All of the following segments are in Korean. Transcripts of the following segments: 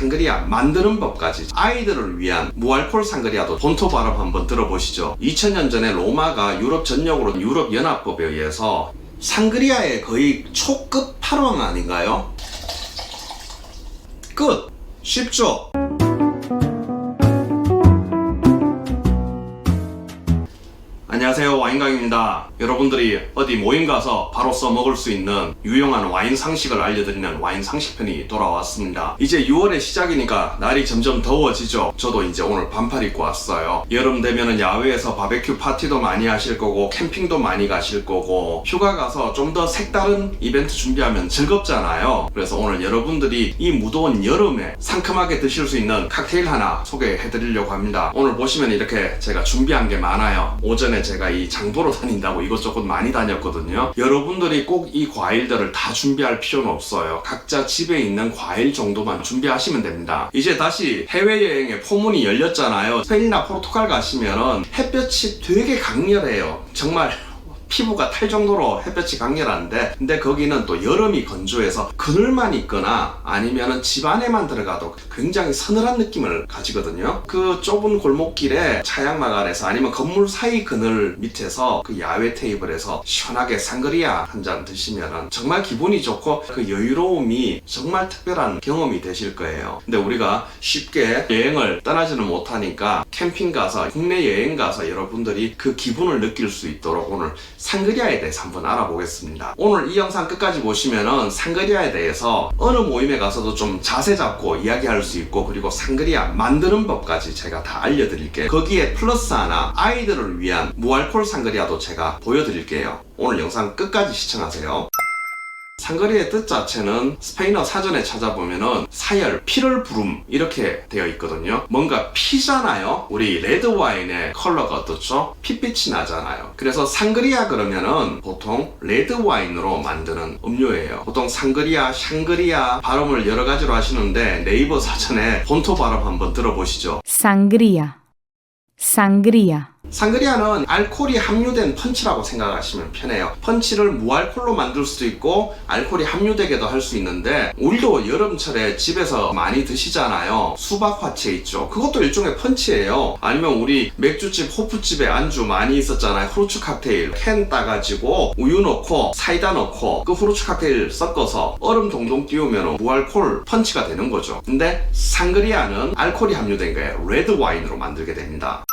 상그리아 만드는 법까지 아이들을 위한 무알콜 상그리아도 본토 발음 한번 들어보시죠. 2000년 전에 로마가 유럽 전역으로 유럽 연합법에 의해서 상그리아의 거의 초급 발음 아닌가요? 끝! 쉽죠? 안녕하세요, 와인강입니다. 여러분들이 어디 모임 가서 바로 써먹을 수 있는 유용한 와인 상식을 알려드리는 와인 상식편이 돌아왔습니다. 이제 6월의 시작이니까 날이 점점 더워지죠. 저도 이제 오늘 반팔 입고 왔어요. 여름 되면은 야외에서 바베큐 파티도 많이 하실 거고 캠핑도 많이 가실 거고 휴가 가서 좀 더 색다른 이벤트 준비하면 즐겁잖아요. 그래서 오늘 여러분들이 이 무더운 여름에 상큼하게 드실 수 있는 칵테일 하나 소개해 드리려고 합니다. 오늘 보시면 이렇게 제가 준비한 게 많아요. 오전에 제가 이 장보러 다닌다고 이것저것 많이 다녔거든요. 여러분들이 꼭 이 과일들을 다 준비할 필요는 없어요. 각자 집에 있는 과일 정도만 준비하시면 됩니다. 이제 다시 해외여행의 포문이 열렸잖아요. 스페인이나 포르투갈 가시면은 햇볕이 되게 강렬해요. 정말 피부가 탈 정도로 햇볕이 강렬한데, 근데 거기는 또 여름이 건조해서 그늘만 있거나 아니면은 집 안에만 들어가도 굉장히 서늘한 느낌을 가지거든요. 그 좁은 골목길에 차양막 아래서 아니면 건물 사이 그늘 밑에서 그 야외 테이블에서 시원하게 상그리아 한 잔 드시면은 정말 기분이 좋고 그 여유로움이 정말 특별한 경험이 되실 거예요. 근데 우리가 쉽게 여행을 떠나지는 못하니까 캠핑 가서 국내 여행 가서 여러분들이 그 기분을 느낄 수 있도록 오늘 상그리아에 대해서 한번 알아보겠습니다. 오늘 이 영상 끝까지 보시면은 상그리아에 대해서 어느 모임에 가서도 좀 자세 잡고 이야기할 수 있고, 그리고 상그리아 만드는 법까지 제가 다 알려드릴게요. 거기에 플러스 하나 아이들을 위한 무알콜 상그리아도 제가 보여드릴게요. 오늘 영상 끝까지 시청하세요. 상그리아의 뜻 자체는 스페인어 사전에 찾아보면은 사열, 피를 부름 이렇게 되어 있거든요. 뭔가 피잖아요. 우리 레드 와인의 컬러가 어떻죠? 핏빛이 나잖아요. 그래서 상그리아 그러면은 보통 레드 와인으로 만드는 음료예요. 보통 상그리아, 샹그리아 발음을 여러 가지로 하시는데 네이버 사전에 본토 발음 한번 들어보시죠. Sangria. Sangria. 상그리아는 알코올이 함유된 펀치라고 생각하시면 편해요. 펀치를 무알콜로 만들 수도 있고 알코올이 함유되게도 할 수 있는데, 우리도 여름철에 집에서 많이 드시잖아요. 수박 화채 있죠. 그것도 일종의 펀치예요. 아니면 우리 맥주집, 호프집에 안주 많이 있었잖아요. 후르츠 칵테일 캔 따가지고 우유 넣고 사이다 넣고 그 후르츠 칵테일 섞어서 얼음 동동 띄우면 무알콜 펀치가 되는 거죠. 근데 상그리아는 알코올이 함유된 거예요. 레드 와인으로 만들게 됩니다.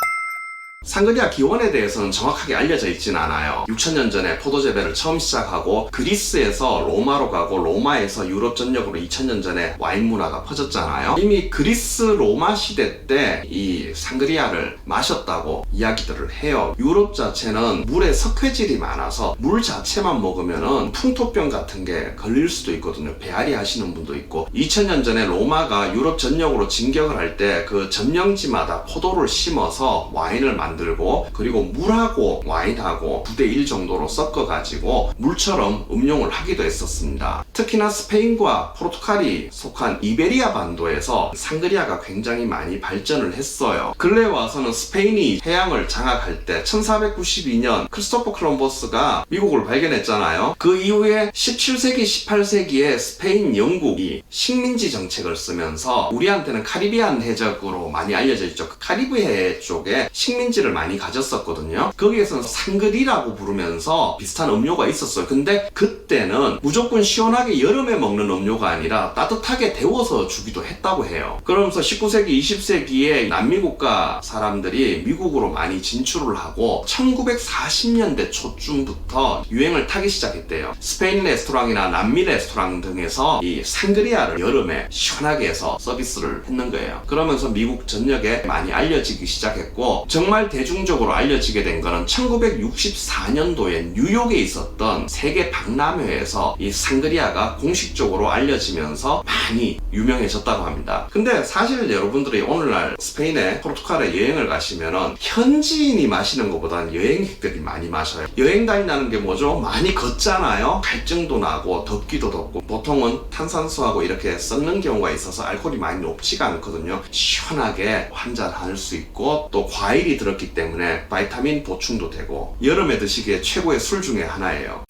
상그리아 기원에 대해서는 정확하게 알려져 있진 않아요. 6000년 전에 포도 재배를 처음 시작하고 그리스에서 로마로 가고 로마에서 유럽 전역으로 2000년 전에 와인 문화가 퍼졌잖아요. 이미 그리스 로마 시대 때 이 상그리아를 마셨다고 이야기들을 해요. 유럽 자체는 물에 석회질이 많아서 물 자체만 먹으면은 풍토병 같은 게 걸릴 수도 있거든요. 배앓이 하시는 분도 있고, 2000년 전에 로마가 유럽 전역으로 진격을 할 때 그 점령지마다 포도를 심어서 와인을 만들고, 그리고 물하고 와인하고 9대1 정도로 섞어가지고 물처럼 음용을 하기도 했었습니다. 특히나 스페인과 포르투갈이 속한 이베리아 반도에서 상그리아가 굉장히 많이 발전을 했어요. 근래 와서는 스페인이 해양을 장악할 때 1492년 크리스토퍼 콜럼버스가 미국을 발견했잖아요. 그 이후에 17세기, 18세기에 스페인, 영국이 식민지 정책을 쓰면서 우리한테는 카리비안 해적으로 많이 알려져 있죠. 그 카리브해 쪽에 식민지를 많이 가졌었거든요. 거기에서는 상그리라고 부르면서 비슷한 음료가 있었어요. 근데 그때는 무조건 시원하게 여름에 먹는 음료가 아니라 따뜻하게 데워서 주기도 했다고 해요. 그러면서 19세기, 20세기에 남미국가 사람들이 미국으로 많이 진출을 하고 1940년대 초쯤부터 유행을 타기 시작했대요. 스페인 레스토랑이나 남미 레스토랑 등에서 이 상그리아를 여름에 시원하게 해서 서비스를 했는 거예요. 그러면서 미국 전역에 많이 알려지기 시작했고, 정말 대중적으로 알려지게 된 거는 1964년도에 뉴욕에 있었던 세계 박람회에서 이 상그리아가 공식적으로 알려지면서 많이 유명해졌다고 합니다. 근데 사실 여러분들이 오늘날 스페인에 포르투갈에 여행을 가시면은 현지인이 마시는 것보다는 여행객들이 많이 마셔요. 여행 다닌다는 게 뭐죠? 많이 걷잖아요. 갈증도 나고 덥기도 덥고, 보통은 탄산수하고 이렇게 섞는 경우가 있어서 알코올이 많이 높지가 않거든요. 시원하게 한잔 할 수 있고, 또 과일이 들었기 때문에 바이타민 보충도 되고 여름에 드시기에 최고의 술 중에 하나예요.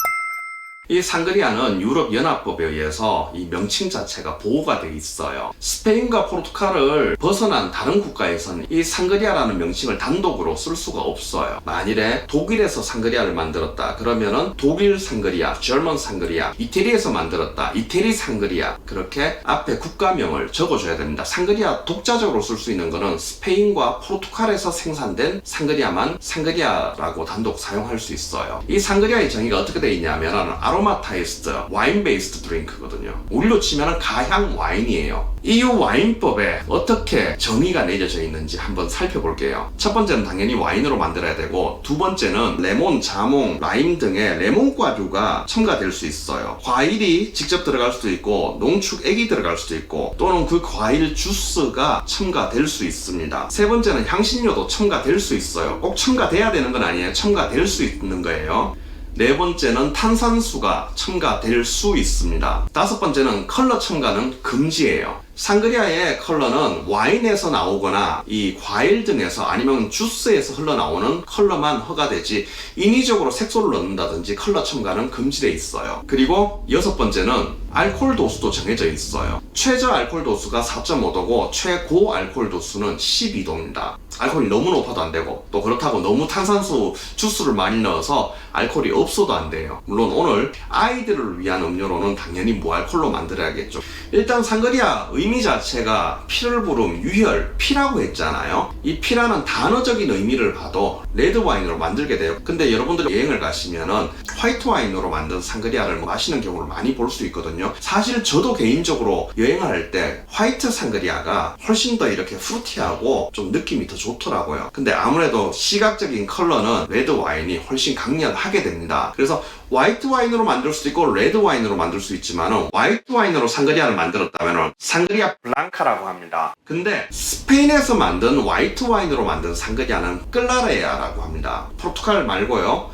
이 상그리아는 유럽 연합법에 의해서 이 명칭 자체가 보호가 되어 있어요. 스페인과 포르투갈을 벗어난 다른 국가에서는 이 상그리아라는 명칭을 단독으로 쓸 수가 없어요. 만일에 독일에서 상그리아를 만들었다 그러면은 독일 상그리아, German 상그리아, 이태리에서 만들었다, 이태리 상그리아, 그렇게 앞에 국가명을 적어줘야 됩니다. 상그리아 독자적으로 쓸 수 있는 거는 스페인과 포르투갈에서 생산된 상그리아만 상그리아라고 단독 사용할 수 있어요. 이 상그리아의 정의가 어떻게 되어 있냐면은 아로마타이스드 와인 베이스드 드링크거든요. 우리로 치면 가향 와인이에요. EU 와인법에 어떻게 정의가 내려져 있는지 한번 살펴볼게요. 첫 번째는 당연히 와인으로 만들어야 되고, 두 번째는 레몬, 자몽, 라임 등의 레몬과류가 첨가될 수 있어요. 과일이 직접 들어갈 수도 있고 농축액이 들어갈 수도 있고 또는 그 과일 주스가 첨가될 수 있습니다. 세 번째는 향신료도 첨가될 수 있어요. 꼭 첨가돼야 되는 건 아니에요. 첨가될 수 있는 거예요. 네 번째는 탄산수가 첨가될 수 있습니다. 다섯 번째는 컬러 첨가는 금지예요. 상그리아의 컬러는 와인에서 나오거나 이 과일 등에서 아니면 주스에서 흘러나오는 컬러만 허가되지 인위적으로 색소를 넣는다든지 컬러 첨가는 금지되어 있어요. 그리고 여섯 번째는 알코올 도수도 정해져 있어요. 최저 알코올 도수가 4.5도고 최고 알코올 도수는 12도입니다. 알코올이 너무 높아도 안 되고, 또 그렇다고 너무 탄산수 주스를 많이 넣어서 알코올이 없어도 안 돼요. 물론 오늘 아이들을 위한 음료로는 당연히 무알콜로 만들어야겠죠. 일단 상그리아 의미 자체가 피를 부름, 유혈, 피라고 했잖아요. 이 피라는 단어적인 의미를 봐도 레드 와인으로 만들게 돼요. 근데 여러분들이 여행을 가시면은 화이트 와인으로 만든 상그리아를 마시는 경우를 많이 볼 수 있거든요. 사실 저도 개인적으로 여행을 할 때 화이트 상그리아가 훨씬 더 이렇게 프루티하고 좀 느낌이 더 좋더라고요. 근데 아무래도 시각적인 컬러는 레드 와인이 훨씬 강렬하게 됩니다. 그래서 화이트 와인으로 만들 수도 있고 레드 와인으로 만들 수 있지만은 화이트 와인으로 상그리아를 만들었다면은 상그리아 블랑카라고 합니다. 근데 스페인에서 만든 화이트 와인으로 만든 상그리아는 클라레아라고 합니다. 포르투갈 말고요.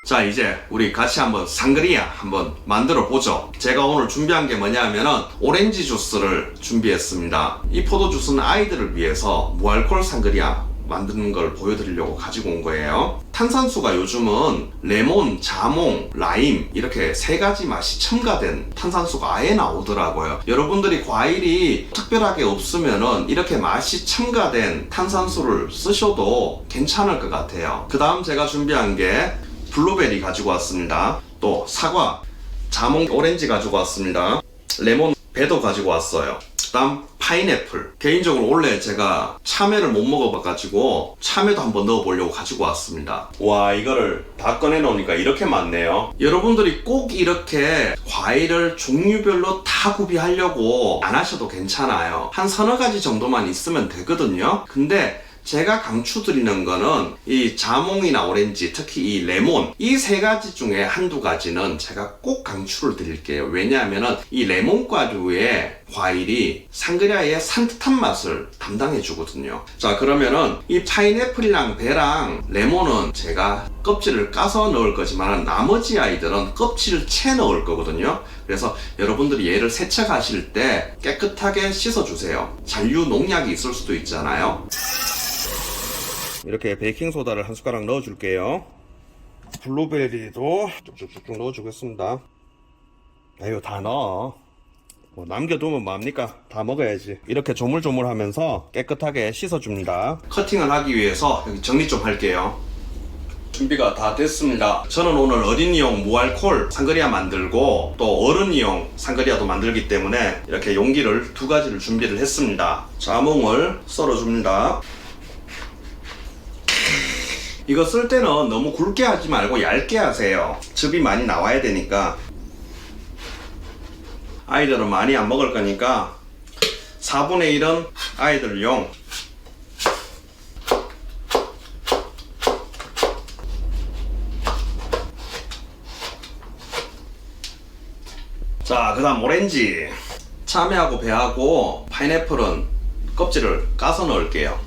자, 이제 우리 같이 한번 상그리아 한번 만들어 보죠. 제가 오늘 준비한 게 뭐냐면은 오렌지 주스를 준비했습니다. 이 포도 주스는 아이들을 위해서 무알콜 상그리아 만드는 걸 보여드리려고 가지고 온 거예요. 탄산수가 요즘은 레몬, 자몽, 라임 이렇게 세 가지 맛이 첨가된 탄산수가 아예 나오더라고요. 여러분들이 과일이 특별하게 없으면은 이렇게 맛이 첨가된 탄산수를 쓰셔도 괜찮을 것 같아요. 그 다음 제가 준비한 게 블루베리 가지고 왔습니다. 또 사과, 자몽, 오렌지 가지고 왔습니다. 레몬, 배도 가지고 왔어요. 그 다음 파인애플. 개인적으로 원래 제가 참외를 못 먹어봐가지고 참외도 한번 넣어보려고 가지고 왔습니다. 와, 이거를 다 꺼내놓으니까 이렇게 많네요. 여러분들이 꼭 이렇게 과일을 종류별로 다 구비하려고 안 하셔도 괜찮아요. 한 서너 가지 정도만 있으면 되거든요. 근데 제가 강추드리는 거는 이 자몽이나 오렌지, 특히 이 레몬, 이 세 가지 중에 한두 가지는 제가 꼭 강추를 드릴게요. 왜냐하면은 이 레몬과류의 과일이 상그리아의 산뜻한 맛을 담당해 주거든요. 자, 그러면은 이 파인애플이랑 배랑 레몬은 제가 껍질을 까서 넣을 거지만 나머지 아이들은 껍질을 채 넣을 거거든요. 그래서 여러분들이 얘를 세척하실 때 깨끗하게 씻어주세요. 잔류 농약이 있을 수도 있잖아요. 이렇게 베이킹소다를 한 숟가락 넣어줄게요. 블루베리도 쭉쭉쭉 넣어주겠습니다. 이거 다 넣어. 뭐 남겨두면 뭐합니까? 다 먹어야지. 이렇게 조물조물하면서 깨끗하게 씻어줍니다. 커팅을 하기 위해서 여기 정리 좀 할게요. 준비가 다 됐습니다. 저는 오늘 어린이용 무알콜 상그리아 만들고 또 어른이용 상그리아도 만들기 때문에 이렇게 용기를 두 가지를 준비를 했습니다. 자몽을 썰어줍니다. 이거 쓸 때는 너무 굵게 하지 말고 얇게 하세요. 즙이 많이 나와야 되니까. 아이들은 많이 안 먹을 거니까 4분의 1은 아이들용. 자, 그 다음 오렌지. 참외하고 배하고 파인애플은 껍질을 까서 넣을게요.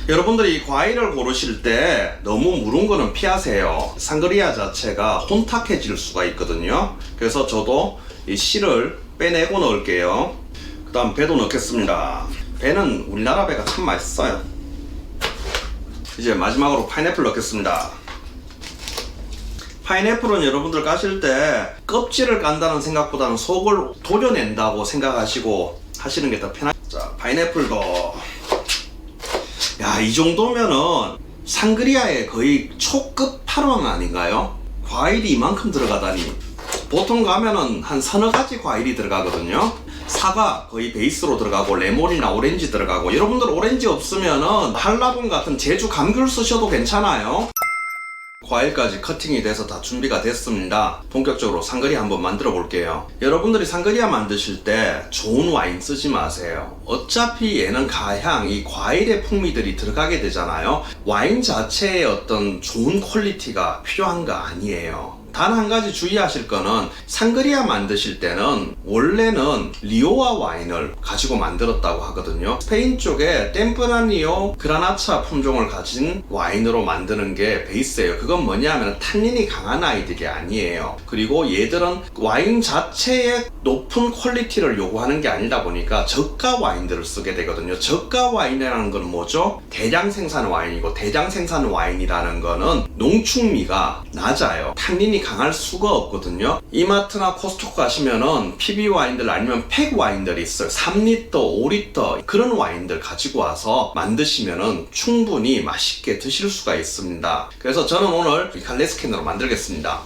여러분들이 과일을 고르실 때 너무 무른 거는 피하세요. 상그리아 자체가 혼탁해질 수가 있거든요. 그래서 저도 이 씨를 빼내고 넣을게요. 그 다음 배도 넣겠습니다. 배는 우리나라 배가 참 맛있어요. 이제 마지막으로 파인애플 넣겠습니다. 파인애플은 여러분들 까실 때 껍질을 깐다는 생각보다는 속을 도려낸다고 생각하시고 하시는 게 더 편하죠. 자, 파인애플도 야, 이 정도면은 상그리아의 거의 초급 8원 아닌가요? 과일이 이만큼 들어가다니. 보통 가면은 한 서너 가지 과일이 들어가거든요. 사과 거의 베이스로 들어가고 레몬이나 오렌지 들어가고, 여러분들 오렌지 없으면은 한라봉 같은 제주 감귤 쓰셔도 괜찮아요. 과일까지 커팅이 돼서 다 준비가 됐습니다. 본격적으로 상그리아 한번 만들어 볼게요. 여러분들이 상그리아 만드실 때 좋은 와인 쓰지 마세요. 어차피 얘는 가향, 이 과일의 풍미들이 들어가게 되잖아요. 와인 자체의 어떤 좋은 퀄리티가 필요한 거 아니에요. 단 한 가지 주의하실 거는, 상그리아 만드실 때는 원래는 리오아 와인을 가지고 만들었다고 하거든요. 스페인 쪽에 템프라니오 그라나차 품종을 가진 와인으로 만드는 게 베이스예요. 그건 뭐냐면 탄닌이 강한 아이들이 아니에요. 그리고 얘들은 와인 자체의 높은 퀄리티를 요구하는 게 아니다 보니까 저가 와인들을 쓰게 되거든요. 저가 와인이라는 건 뭐죠? 대량 생산 와인이고, 대량 생산 와인이라는 거는 농축미가 낮아요. 탄닌이 강할 수가 없거든요. 이마트나 코스트코 가시면은 PB 와인들 아니면 팩 와인들이 있어요. 3리터, 5리터 그런 와인들 가지고 와서 만드시면은 충분히 맛있게 드실 수가 있습니다. 그래서 저는 오늘 이 갈레스캔으로 만들겠습니다.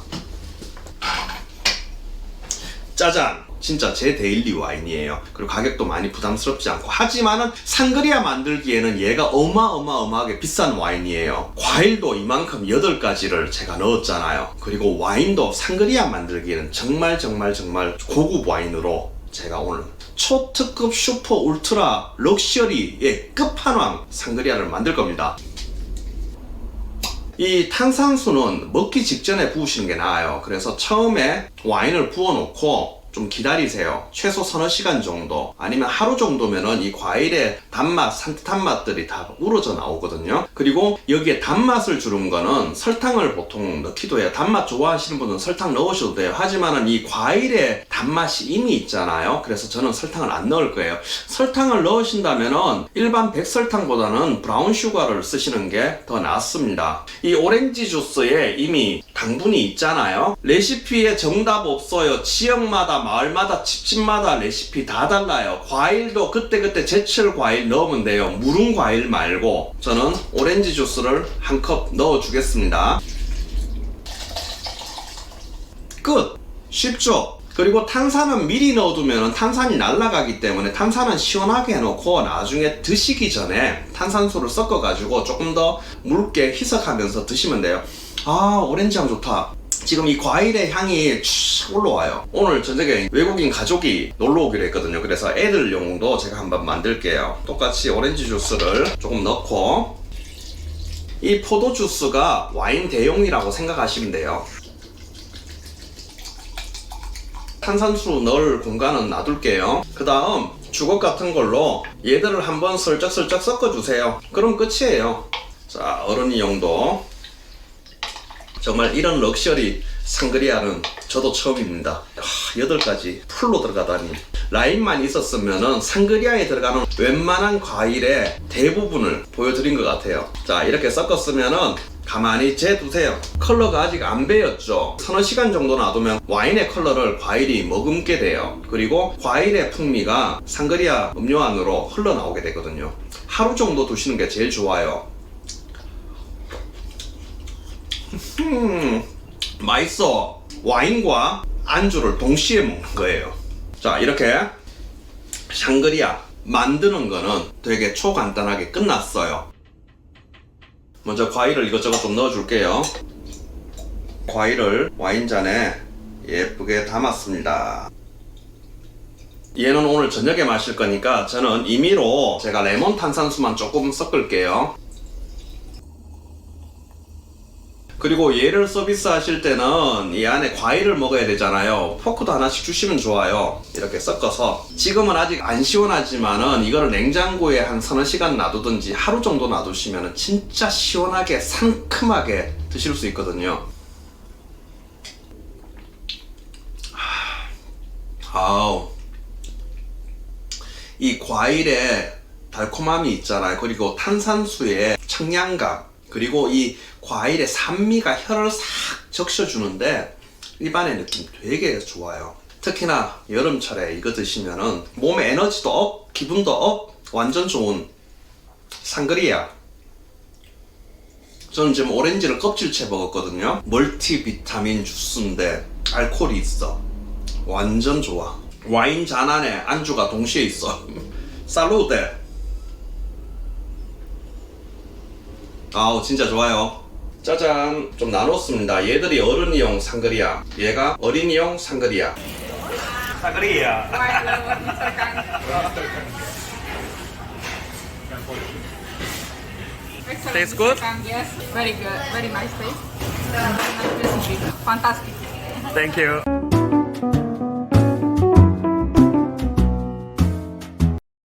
짜잔! 진짜 제 데일리 와인이에요. 그리고 가격도 많이 부담스럽지 않고, 하지만은 상그리아 만들기에는 얘가 어마어마하게 비싼 와인이에요. 과일도 이만큼 8가지를 제가 넣었잖아요. 그리고 와인도 상그리아 만들기에는 정말 고급 와인으로 제가 오늘 초특급 슈퍼 울트라 럭셔리의 끝판왕 상그리아를 만들 겁니다. 이 탄산수는 먹기 직전에 부으시는 게 나아요. 그래서 처음에 와인을 부어 놓고 좀 기다리세요. 최소 서너 시간 정도, 아니면 하루 정도면은 이 과일의 단맛, 산뜻한 맛들이 다 우러져 나오거든요. 그리고 여기에 단맛을 주는 거는 설탕을 보통 넣기도 해요. 단맛 좋아하시는 분은 설탕 넣으셔도 돼요. 하지만은 이 과일의 단맛이 이미 있잖아요. 그래서 저는 설탕을 안 넣을 거예요. 설탕을 넣으신다면은 일반 백설탕보다는 브라운 슈가를 쓰시는 게 더 낫습니다. 이 오렌지 주스에 이미 당분이 있잖아요. 레시피에 정답 없어요. 지역마다, 마을마다, 집집마다 레시피 다 달라요. 과일도 그때그때 제철 과일 넣으면 돼요. 무른 과일 말고. 저는 오렌지 주스를 한 컵 넣어 주겠습니다. 끝! 쉽죠? 그리고 탄산은 미리 넣어두면 탄산이 날아가기 때문에 탄산은 시원하게 해놓고 나중에 드시기 전에 탄산수를 섞어가지고 조금 더 묽게 희석하면서 드시면 돼요. 아, 오렌지 향 좋다. 지금 이 과일의 향이 쭉 올라와요. 오늘 저녁에 외국인 가족이 놀러 오기로 했거든요. 그래서 애들용도 제가 한번 만들게요. 똑같이 오렌지 주스를 조금 넣고, 이 포도 주스가 와인 대용이라고 생각하시면 돼요. 탄산수 넣을 공간은 놔둘게요. 그 다음 주걱 같은 걸로 얘들을 한번 슬쩍슬쩍 섞어주세요. 그럼 끝이에요. 자, 어른이용도. 정말 이런 럭셔리 상그리아는 저도 처음입니다. 8가지 풀로 들어가다니. 라임만 있었으면은 상그리아에 들어가는 웬만한 과일의 대부분을 보여드린 것 같아요. 자, 이렇게 섞었으면은 가만히 재두세요. 컬러가 아직 안 배였죠. 서너 시간 정도 놔두면 와인의 컬러를 과일이 머금게 돼요. 그리고 과일의 풍미가 상그리아 음료 안으로 흘러나오게 되거든요. 하루 정도 두시는 게 제일 좋아요. 맛있어. 와인과 안주를 동시에 먹는 거예요. 자, 이렇게 샹그리아 만드는 거는 되게 초간단하게 끝났어요. 먼저 과일을 이것저것 좀 넣어줄게요. 과일을 와인잔에 예쁘게 담았습니다. 얘는 오늘 저녁에 마실 거니까 저는 임의로 제가 레몬 탄산수만 조금 섞을게요. 그리고 얘를 서비스 하실 때는 이 안에 과일을 먹어야 되잖아요. 포크도 하나씩 주시면 좋아요. 이렇게 섞어서. 지금은 아직 안 시원하지만은 이거를 냉장고에 한 서너 시간 놔두든지 하루 정도 놔두시면은 진짜 시원하게 상큼하게 드실 수 있거든요. 아우, 이 과일의 달콤함이 있잖아요. 그리고 탄산수의 청량감, 그리고 이 과일의 산미가 혀를 싹 적셔주는데 입안의 느낌 되게 좋아요. 특히나 여름철에 이거 드시면은 몸에 에너지도 업, 기분도 업, 완전 좋은 상그리아. 저는 지금 오렌지를 껍질째 먹었거든요. 멀티비타민 주스인데 알코올이 있어. 완전 좋아. 와인 잔 안에 안주가 동시에 있어. 살루데. 아우 진짜 좋아요. 짜잔, 좀 나눴습니다. 얘들이 어른이용 상그리아, 얘가 어린이용 상그리아. Sangria. Tastes good? Yes, very good, very nice taste. Fantastic. Thank you.